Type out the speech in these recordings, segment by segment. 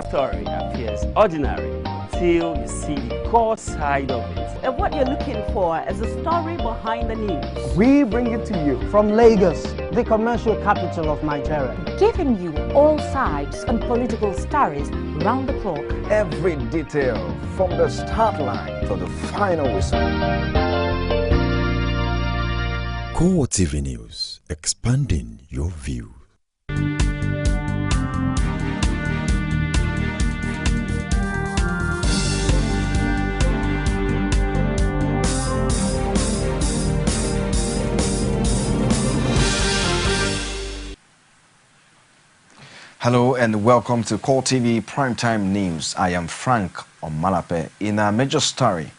story appears ordinary till you see the God side of it. And what you're looking for is the story behind the news. We bring it to you from Lagos, the commercial capital of Nigeria. Giving you all sides and political stories round the clock. Every detail from the start line to the final whistle. CoreTV News, expanding your view. Hello and welcome to CoreTV Primetime News. I am Frank Omalape. In a major story,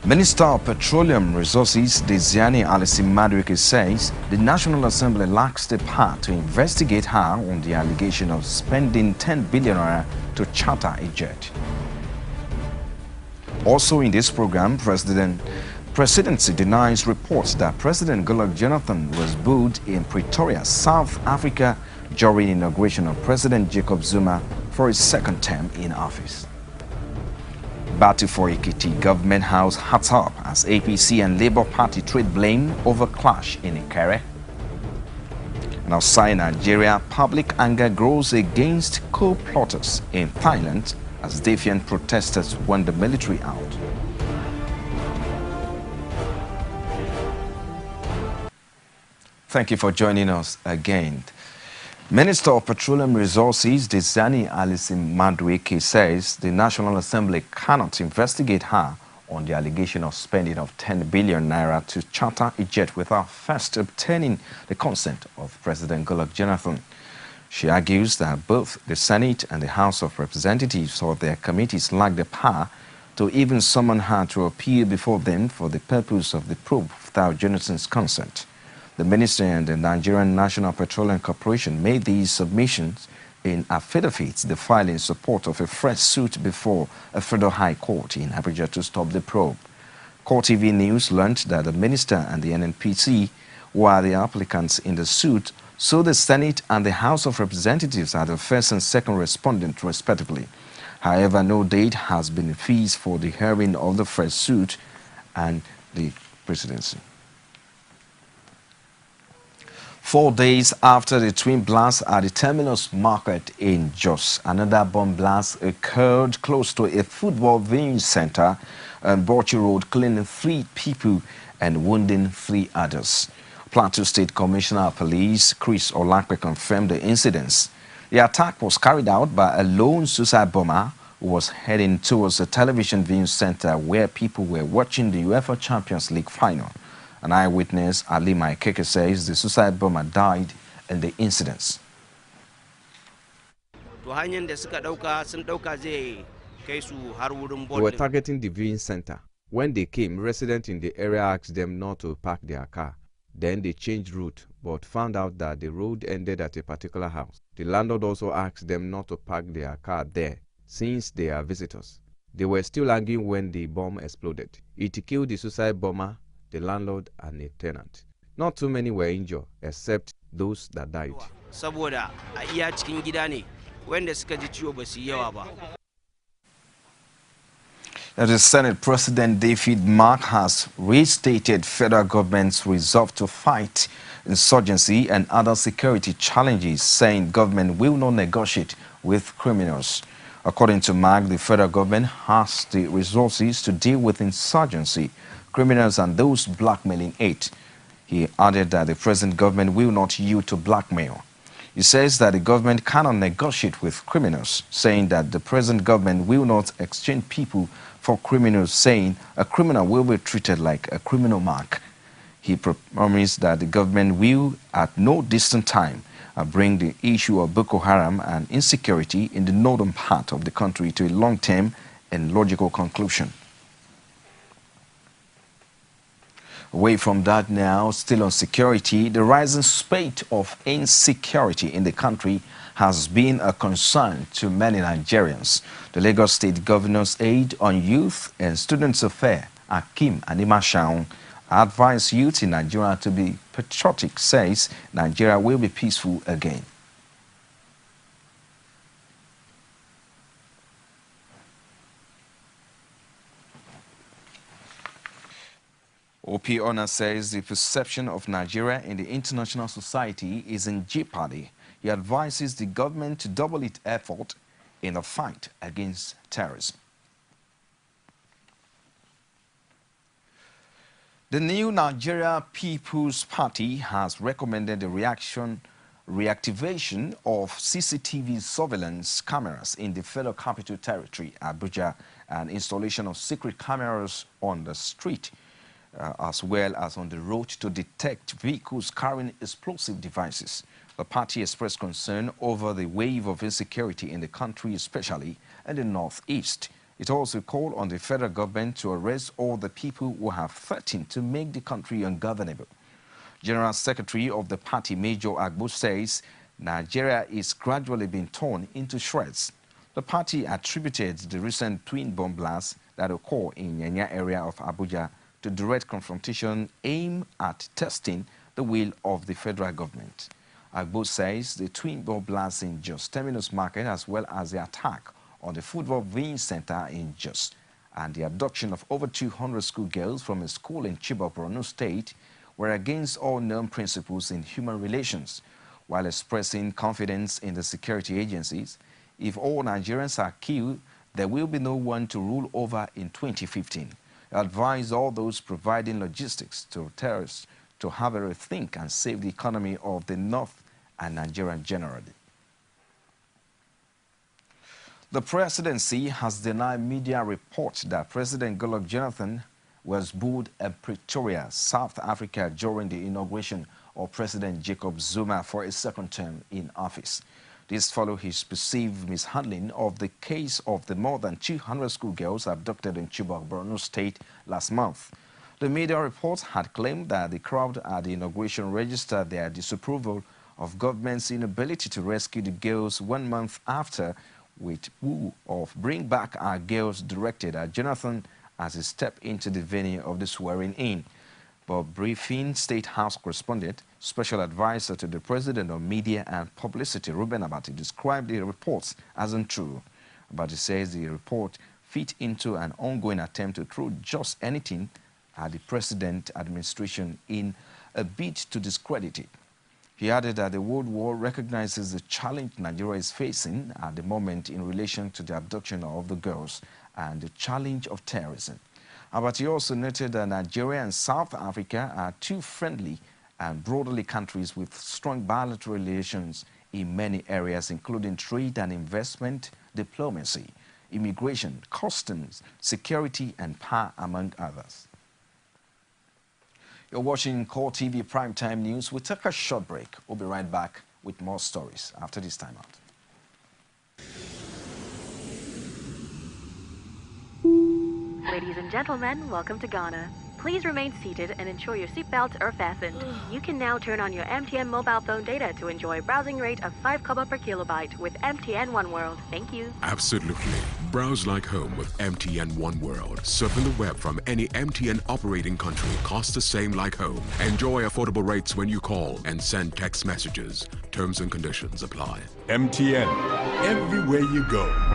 Minister of Petroleum Resources Desiani Alison Madueke says the National Assembly lacks the power to investigate her on the allegation of spending 10 billion naira to charter a jet. Also in this program, Presidency denies reports that President Goodluck Jonathan was booed in Pretoria, South Africa during inauguration of President Jacob Zuma for his second term in office. Battle for Ekiti Government House hats up as APC and Labour Party trade blame over clash in Ikere. And outside Nigeria, public anger grows against co-plotters in Thailand as defiant protesters want the military out. Thank you for joining us again. Minister of Petroleum Resources Desiani Alison Madueke says the National Assembly cannot investigate her on the allegation of spending of 10 billion naira to charter a jet without first obtaining the consent of President Goodluck Jonathan. She argues that both the Senate and the House of Representatives or their committees lack the power to even summon her to appear before them for the purpose of the probe without Jonathan's consent. The Minister and the Nigerian National Petroleum Corporation made these submissions in affidavits they filed in support of a fresh suit before a federal high court in Abuja to stop the probe. CoreTV News learned that the Minister and the NNPC were the applicants in the suit, so the Senate and the House of Representatives are the first and second respondent respectively. However, no date has been fixed for the hearing of the fresh suit and the presidency. 4 days after the twin blast at the Terminus Market in Jos, another bomb blast occurred close to a football viewing center on Bauchi Road, killing 3 people and wounding 3 others. Plateau State Commissioner of Police Chris Olakpe confirmed the incidents. The attack was carried out by a lone suicide bomber who was heading towards a television viewing center where people were watching the UEFA Champions League final. An eyewitness, Ali Maikeke, says the suicide bomber died in the incidents. They were targeting the viewing center. When they came, residents in the area asked them not to park their car. Then they changed route, but found out that the road ended at a particular house. The landlord also asked them not to park their car there, since they are visitors. They were still arguing when the bomb exploded. It killed the suicide bomber, the landlord and a tenant. Not too many were injured, except those that died. The Senate President David Mark has restated federal government's resolve to fight insurgency and other security challenges, saying government will not negotiate with criminals. According to Mark, the federal government has the resources to deal with insurgency, criminals and those blackmailing it. He added that the present government will not yield to blackmail. He says that the government cannot negotiate with criminals, saying that the present government will not exchange people for criminals, saying a criminal will be treated like a criminal mark. He promised that the government will, at no distant time, bring the issue of Boko Haram and insecurity in the northern part of the country to a long-term and logical conclusion. Away from that now, still on security, the rising spate of insecurity in the country has been a concern to many Nigerians. The Lagos State Governor's Aide on Youth and Students Affairs, Akim Animashaun, advised youth in Nigeria to be patriotic, says Nigeria will be peaceful again. Opiona says the perception of Nigeria in the international society is in jeopardy. He advises the government to double its effort in the fight against terrorism. The new Nigeria People's Party has recommended the reactivation of CCTV surveillance cameras in the Federal Capital Territory, Abuja, and installation of secret cameras on the street, as well as on the road to detect vehicles carrying explosive devices. The party expressed concern over the wave of insecurity in the country, especially in the northeast. It also called on the federal government to arrest all the people who have threatened to make the country ungovernable. General Secretary of the party, Major Agbo, says Nigeria is gradually being torn into shreds. The party attributed the recent twin bomb blasts that occurred in Nyanya area of Abuja to direct confrontation aimed at testing the will of the federal government. Agbo says the twin bomb blasts in Jos Terminus Market, as well as the attack on the football viewing center in Jos and the abduction of over 200 schoolgirls from a school in Chibok, Borno State, were against all known principles in human relations. While expressing confidence in the security agencies, if all Nigerians are killed, there will be no one to rule over in 2015. He advised all those providing logistics to terrorists to have a rethink and save the economy of the North and Nigeria generally. The presidency has denied media reports that President Goodluck Jonathan was booed at Pretoria, South Africa during the inauguration of President Jacob Zuma for a second term in office. This followed his perceived mishandling of the case of the more than 200 schoolgirls abducted in Chibok, Borno State last month. The media reports had claimed that the crowd at the inauguration registered their disapproval of government's inability to rescue the girls 1 month after, with woo of Bring Back Our Girls directed at Jonathan as he stepped into the venue of the swearing-in. But briefing State House correspondent, special advisor to the President on Media and Publicity, Ruben Abati, described the reports as untrue. Abati says the report fit into an ongoing attempt to throw just anything at the President administration in a bid to discredit it. He added that the World War recognizes the challenge Nigeria is facing at the moment in relation to the abduction of the girls and the challenge of terrorism. But he also noted that Nigeria and South Africa are two friendly and brotherly countries with strong bilateral relations in many areas, including trade and investment, diplomacy, immigration, customs, security, and power, among others. You're watching CoreTV Primetime News. We'll take a short break. We'll be right back with more stories after this time out. Ladies and gentlemen, welcome to Ghana. Please remain seated and ensure your seatbelts are fastened. You can now turn on your MTN mobile phone data to enjoy a browsing rate of 5 kobo per kilobyte with MTN One World. Thank you. Absolutely. Browse like home with MTN One World. Surfing the web from any MTN operating country costs the same like home. Enjoy affordable rates when you call and send text messages. Terms and conditions apply. MTN, everywhere you go.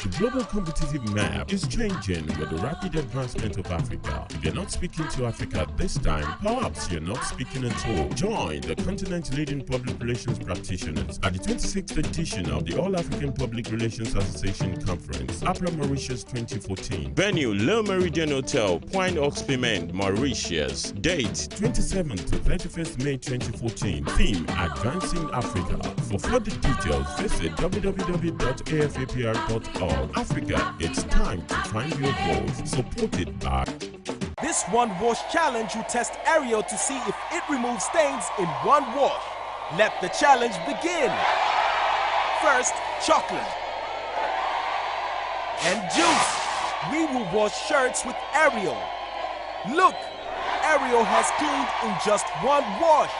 The global competitive map is changing with the rapid advancement of Africa. If you're not speaking to Africa this time, perhaps you're not speaking at all. Join the continent's leading public relations practitioners at the 26th edition of the All-African Public Relations Association Conference, APRA Mauritius 2014. Venue, Le Méridien Hotel, Point aux Piments, Mauritius. Date, 27th to 31st May 2014. Theme, Advancing Africa. For further details, visit www.afapr.org. Africa, it's time to find your voice. Supported by this One Wash Challenge will test Ariel to see if it removes stains in one wash. Let the challenge begin. First, chocolate and juice. We will wash shirts with Ariel. Look, Ariel has cleaned in just one wash.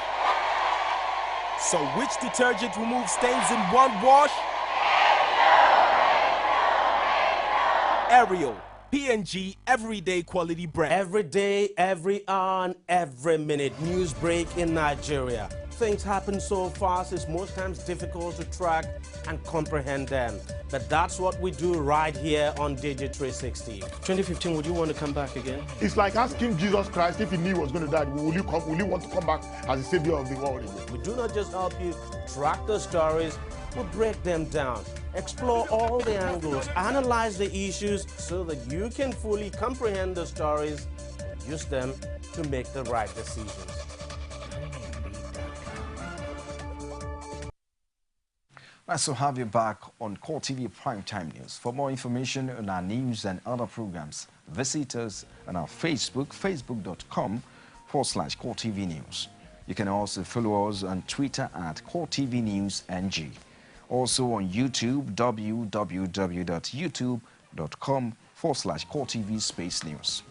So which detergent removes stains in one wash? Ariel, P&G Everyday Quality Brand. Every day, every hour, every minute. News break in Nigeria. things happen so fast, it's most times difficult to track and comprehend them. But that's what we do right here on Digit 360. 2015, would you want to come back again? It's like asking Jesus Christ if he knew he was going to die, will you want to come back as the savior of the world again? We do not just help you track the stories, we break them down, explore all the angles, analyze the issues so that you can fully comprehend the stories and use them to make the right decisions. Nice to have you back on CoreTV Primetime News. For more information on our news and other programs, visit us on our Facebook, facebook.com/CoreTV News. You can also follow us on Twitter at CoreTV News NG. Also on YouTube, www.youtube.com/CoreTV Space News.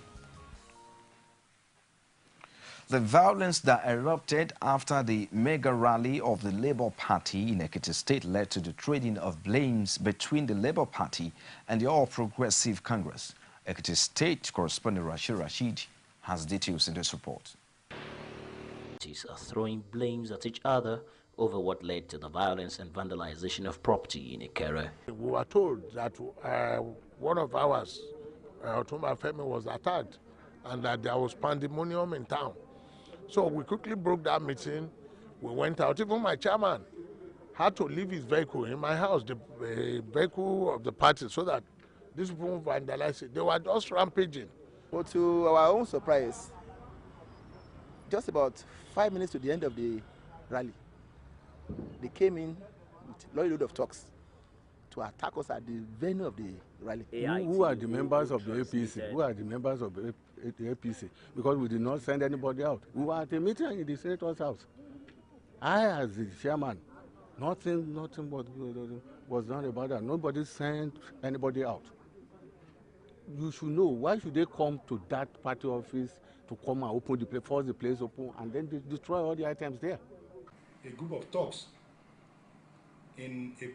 The violence that erupted after the mega rally of the Labour Party in Ekiti State led to the trading of blames between the Labour Party and the All Progressive Congress. Ekiti State correspondent Rashid has details in this report. Parties are throwing blames at each other over what led to the violence and vandalization of property in Ikere. We were told that one of ours, Otumba Femi, was attacked and that there was pandemonium in town. So we quickly broke that meeting. We went out. Even my chairman had to leave his vehicle in my house, the vehicle of the party, so that these people won't vandalize it. They were just rampaging. But to our own surprise, just about 5 minutes to the end of the rally, they came in with a load of trucks to attack us at the venue of the rally. Who are the members of the APC? Who are the members of the APC? Because we did not send anybody out. We were at a meeting in the senator's house. I, as the chairman, nothing was done about that. Nobody sent anybody out. You should know, why should they come to that party office to come and open the place, force the place open, and then they destroy all the items there? A group of thugs in a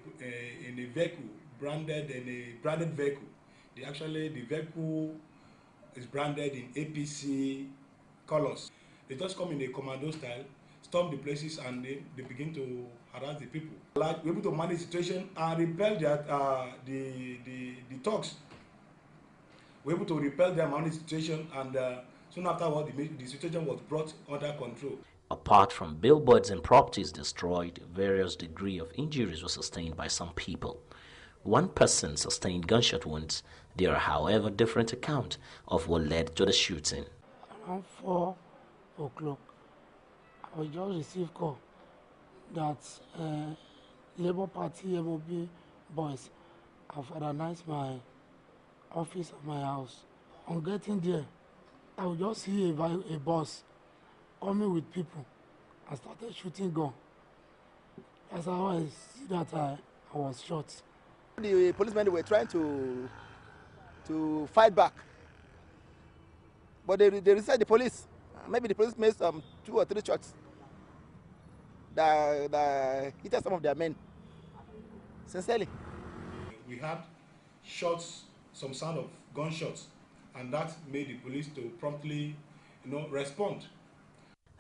vehicle, branded vehicle. The vehicle is branded in APC colors. They just come in a commando style, storm the places, and they begin to harass the people. Like, we're able to manage the situation and repel the thugs. We're able to repel them, manage the situation, and soon afterward, the situation was brought under control. Apart from billboards and properties destroyed, various degree of injuries were sustained by some people. One person sustained gunshot wounds. There are, however, different accounts of what led to the shooting. Around 4 o'clock, I just received call that Labour Party MOB boys have vandalized my office and my house. On getting there, I will just see a bus coming with people and started shooting gun. As I see that I was shot. The policemen were trying to fight back, but they resisted the police. Maybe the police made some 2 or 3 shots that hit some of their men. Sincerely, we had shots, some sound of gunshots, and that made the police to promptly, respond.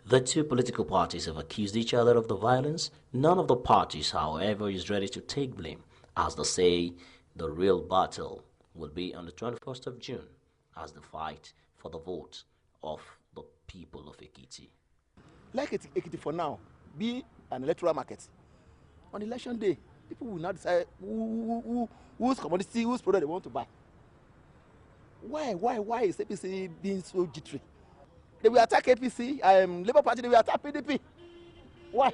The two political parties have accused each other of the violence. None of the parties, however, is ready to take blame, as they say the real battle will be on the 21st of June as the fight for the vote of the people of Ekiti. Like Ekiti for now, be an electoral market. On election day, people will not decide whose commodity, whose product they want to buy. Why is APC being so jittery? They will attack APC, Labour Party, they will attack PDP. Why?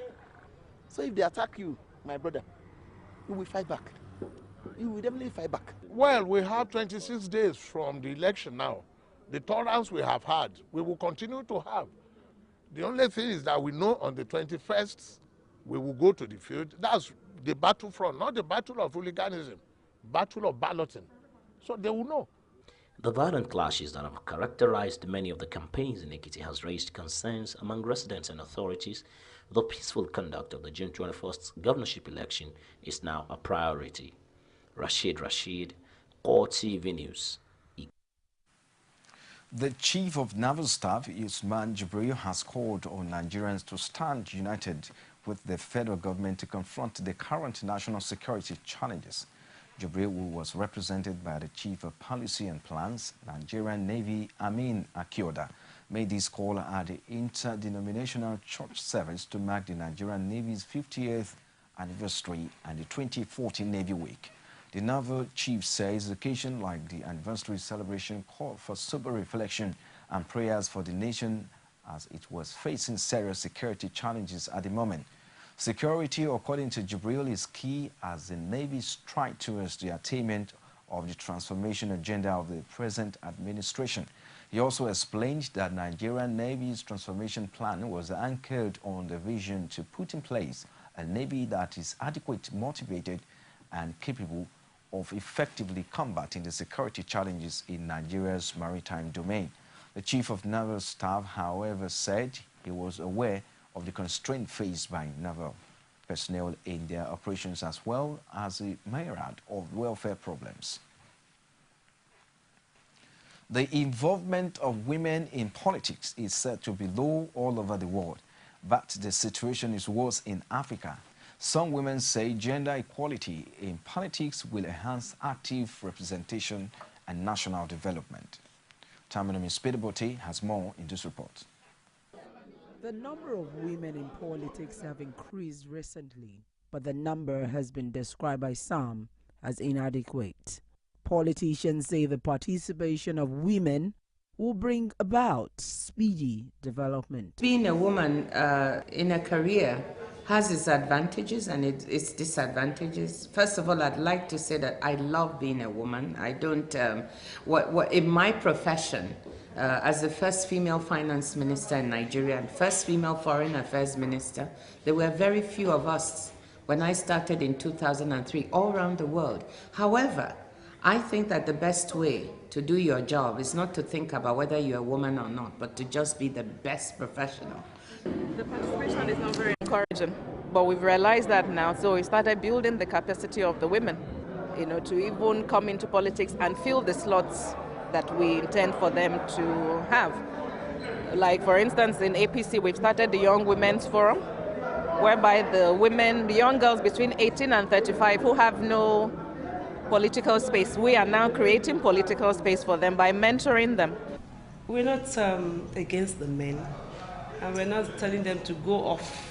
So if they attack you, my brother, you will fight back. You will definitely fight back. Well, we have 26 days from the election now. The tolerance we have had, we will continue to have. The only thing is that we know on the 21st, we will go to the field. That's the battlefront, not the battle of hooliganism, battle of balloting. So they will know. The violent clashes that have characterized many of the campaigns in Ekiti has raised concerns among residents and authorities. The peaceful conduct of the June 21st governorship election is now a priority. Rashid, CoreTV News. The Chief of Naval Staff, Usman Jibril, has called on Nigerians to stand united with the federal government to confront the current national security challenges. Jibril, who was represented by the Chief of Policy and Plans, Nigerian Navy Amin Akioda, made this call at the interdenominational church service to mark the Nigerian Navy's 50th anniversary and the 2014 Navy Week. The naval chief says occasions like the anniversary celebration call for sober reflection and prayers for the nation as it was facing serious security challenges at the moment. Security, according to Jibril, is key as the Navy strives towards the attainment of the transformation agenda of the present administration. He also explained that Nigerian Navy's transformation plan was anchored on the vision to put in place a Navy that is adequate, motivated, and capable of effectively combating the security challenges in Nigeria's maritime domain. The Chief of Naval Staff, however, said he was aware of the constraint faced by naval personnel in their operations as well as a myriad of welfare problems. The involvement of women in politics is said to be low all over the world, but the situation is worse in Africa. Some women say gender equality in politics will enhance active representation and national development. Taminomi Spedebote has more in this report. The number of women in politics have increased recently, but the number has been described by some as inadequate. Politicians say the participation of women will bring about speedy development. Being a woman in a career has its advantages and its disadvantages. First of all, I'd like to say that I love being a woman. I don't, in my profession, as the first female finance minister in Nigeria and first female foreign affairs minister, there were very few of us when I started in 2003 all around the world. However, I think that the best way to do your job is not to think about whether you're a woman or not, but to just be the best professional. The participation is not very encouraging, but we've realized that now, so we started building the capacity of the women, to even come into politics and fill the slots that we intend for them to have. Like, for instance, in APC, we've started the Young Women's Forum, whereby the women, the young girls between 18 and 35 who have no political space, we are now creating political space for them by mentoring them. We're not against the men, and we're not telling them to go off.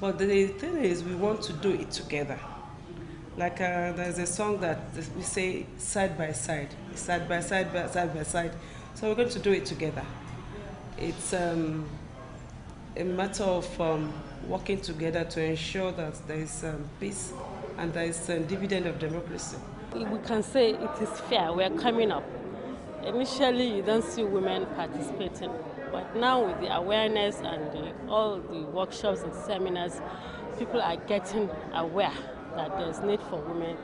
But the thing is, we want to do it together. Like there's a song that we say side by side, side by side, side by side. So we're going to do it together. It's a matter of working together to ensure that there is peace and there is a dividend of democracy. We can say it is fair. We are coming up. Initially, you don't see women participating, but now with the awareness and all the workshops and seminars, people are getting aware that there's need for women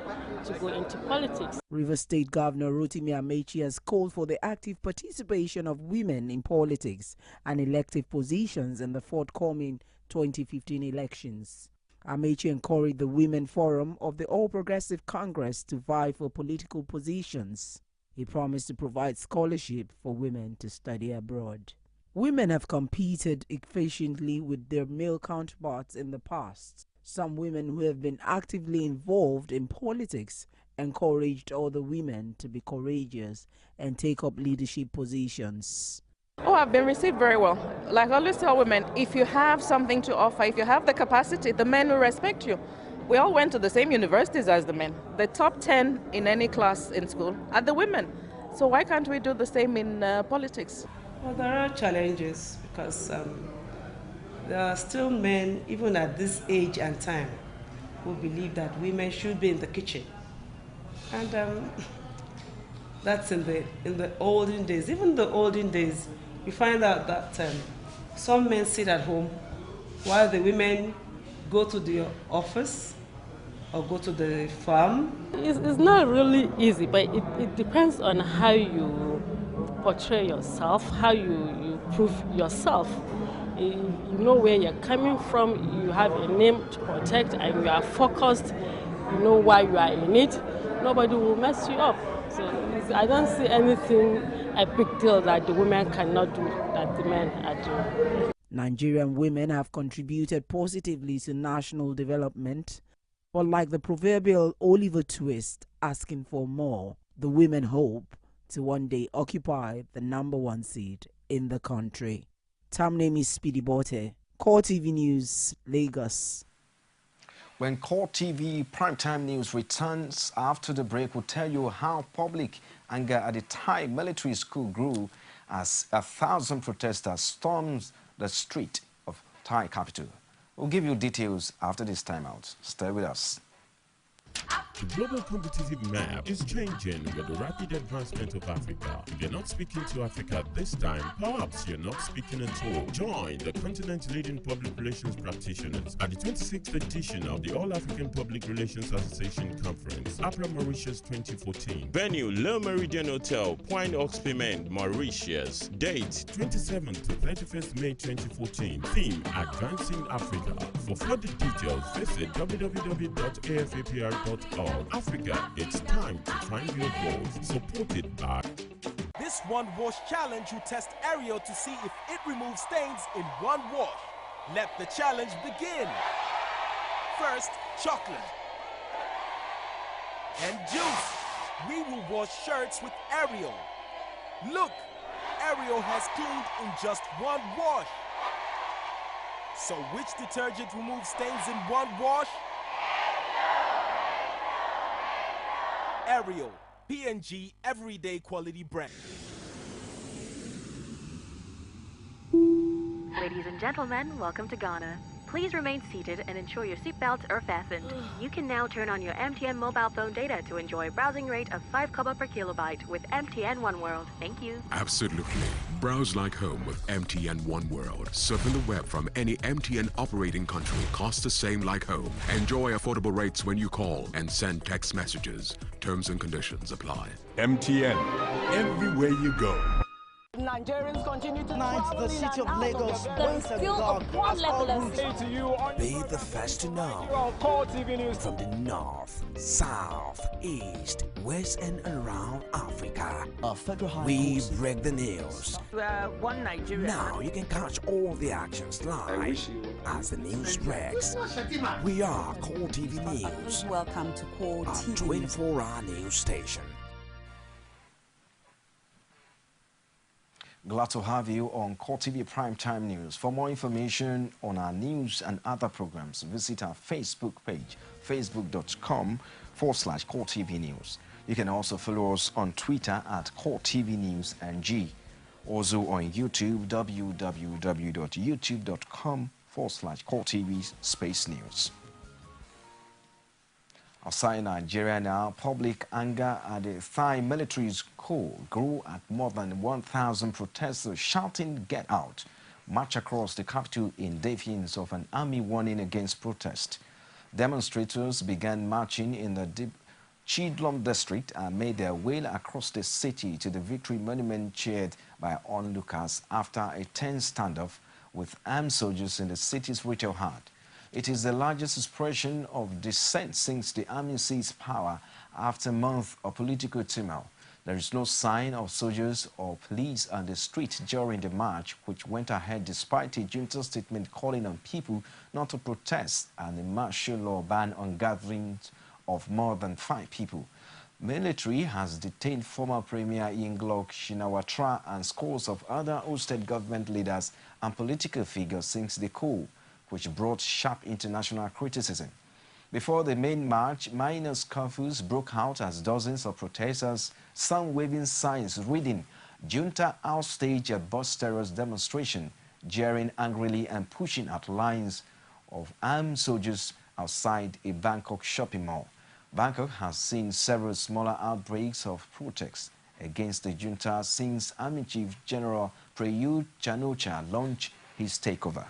to go into politics. Rivers State Governor Rotimi Amechi has called for the active participation of women in politics and elective positions in the forthcoming 2015 elections. Amechi encouraged the Women Forum of the All Progressive Congress to vie for political positions. He promised to provide scholarship for women to study abroad. Women have competed efficiently with their male counterparts in the past. Some women who have been actively involved in politics encouraged other women to be courageous and take up leadership positions. Oh, I've been received very well. Like I always tell women, if you have something to offer, if you have the capacity, the men will respect you. We all went to the same universities as the men. The top 10 in any class in school are the women. So why can't we do the same in politics? Well, there are challenges because there are still men, even at this age and time, who believe that women should be in the kitchen. And that's in the olden days. Even the olden days, you find out that some men sit at home while the women go to the office or go to the farm. It's not really easy, but it depends on how you portray yourself, how you prove yourself. You know where you're coming from, you have a name to protect, and you are focused, you know why you are in it. Nobody will mess you up. So I don't see anything a big deal that the women cannot do that the men are doing. Nigerian women have contributed positively to national development, but like the proverbial Oliver Twist asking for more, the women hope to one day occupy the #1 seat in the country. Tam name is Speedy Bote, CoreTV News, Lagos. When CoreTV Primetime News returns after the break, we'll tell you how public anger at the Thai military school grew as 1,000 protesters stormed the street of Thai capital. We'll give you details after this timeout. Stay with us. The global competitive map is changing with the rapid advancement of Africa. If you're not speaking to Africa this time, perhaps you're not speaking at all. Join the continent's leading public relations practitioners at the 26th edition of the All-African Public Relations Association Conference, APRA Mauritius 2014. Venue, Le Meridian Hotel, Point Oxpiment, Mauritius. Date, 27th to 31st May 2014. Theme, Advancing Africa. For further details, visit www.afapr.org. Africa, it's time to find your voice. Supported by This one wash challenge will test Ariel to see if it removes stains in one wash. Let the challenge begin. First, chocolate and juice. We will wash shirts with Ariel. Look, Ariel has cleaned in just one wash. So which detergent removes stains in one wash? Ariel, P&G Everyday Quality Brand. Ladies and gentlemen, welcome to Ghana. Please remain seated and ensure your seatbelts are fastened. You can now turn on your MTN mobile phone data to enjoy a browsing rate of 5 kobo per kilobyte with MTN One World. Thank you. Absolutely. Browse like home with MTN One World. Surfing the web from any MTN operating country costs the same like home. Enjoy affordable rates when you call and send text messages. Terms and conditions apply. MTN, everywhere you go. Nigerians continue to the city of Lagos once again has all roots. Be the first to know. From the north, south, east, west, and around Africa, we break the news. One Nigeria. Now you can catch all the actions live as the news breaks. We are CoreTV News. Welcome to CoreTV, a 24-hour news station. Glad to have you on CoreTV Primetime News. For more information on our news and other programs, visit our Facebook page, facebook.com/CoreTV News. You can also follow us on Twitter at CoreTV News NG. Also on YouTube, www.youtube.com/CoreTV Space News. Outside Nigeria now, public anger at the Thai military school grew at more than 1,000 protesters shouting, "Get out!" march across the capital in defiance of an army warning against protest. Demonstrators began marching in the Chidlom district and made their way across the city to the Victory Monument cheered by onlookers after a tense standoff with armed soldiers in the city's retail heart. It is the largest expression of dissent since the army seized power after a month of political turmoil. There is no sign of soldiers or police on the street during the march, which went ahead despite a junta statement calling on people not to protest and a martial law ban on gatherings of more than 5 people. Military has detained former Premier Yingluck Shinawatra and scores of other ousted government leaders and political figures since the coup, which brought sharp international criticism. Before the main march, minor curfews broke out as dozens of protesters, some waving signs reading "Junta outstage a bus terrorist demonstration," jeering angrily and pushing at lines of armed soldiers outside a Bangkok shopping mall. Bangkok has seen several smaller outbreaks of protests against the junta since Army Chief General Prayut Chan-o-cha launched his takeover.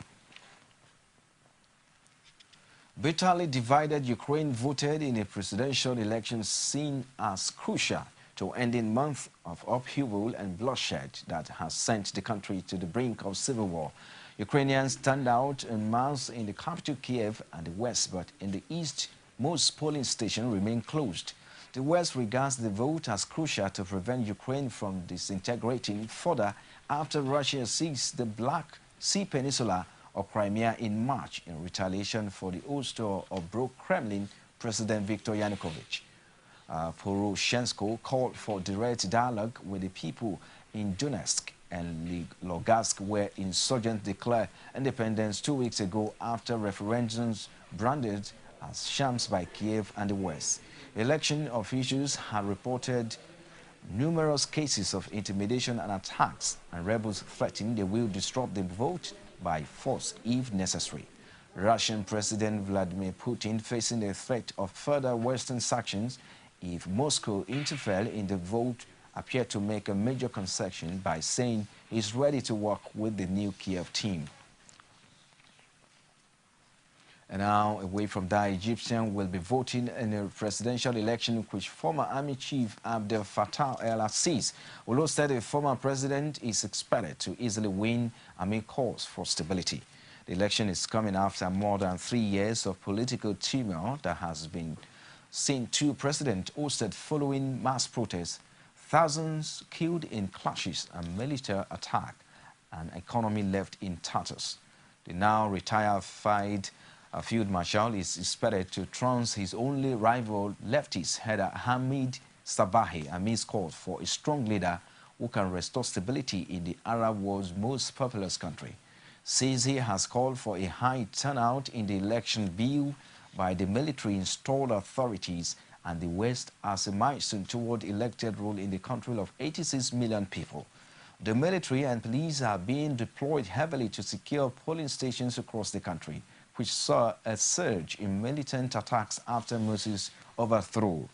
Bitterly divided Ukraine voted in a presidential election seen as crucial to ending months of upheaval and bloodshed that has sent the country to the brink of civil war. Ukrainians turned out en masse in the capital Kiev and the west, but in the east, most polling stations remain closed. The West regards the vote as crucial to prevent Ukraine from disintegrating further after Russia seized the Black Sea Peninsula of Crimea in March in retaliation for the ouster of broke Kremlin President Viktor Yanukovych. Poroshenko called for direct dialogue with the people in Donetsk and Lugansk, where insurgents declared independence 2 weeks ago after referendums branded as shams by Kiev and the West. Election officials have reported numerous cases of intimidation and attacks, and rebels threaten they will disrupt the vote by force if necessary. Russian President Vladimir Putin facing the threat of further Western sanctions if Moscow interfere in the vote appeared to make a major concession by saying he's ready to work with the new Kiev team. And now, away from that, Egyptians will be voting in a presidential election which former Army Chief Abdel Fattah el-Sisi, although said the former president is expected to easily win amid calls for stability. The election is coming after more than 3 years of political turmoil that has been seen two presidents hosted following mass protests, thousands killed in clashes and military attack, and economy left in tatters. The now retired Field Marshal is expected to trounce his only rival leftist header Hamid Sabahi amidst calls for a strong leader who can restore stability in the Arab world's most populous country. Sisi has called for a high turnout in the election bill by the military-installed authorities and the West as a milestone toward elected rule in the country of 86 million people. The military and police are being deployed heavily to secure polling stations across the country, which saw a surge in militant attacks after Morsi's overthrow.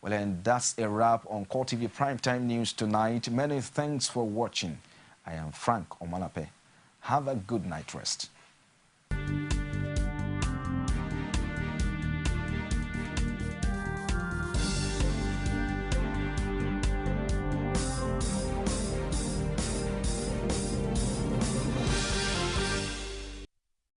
Well, and that's a wrap on CoreTV Primetime News tonight. Many thanks for watching. I am Frank Omalape. Have a good night rest.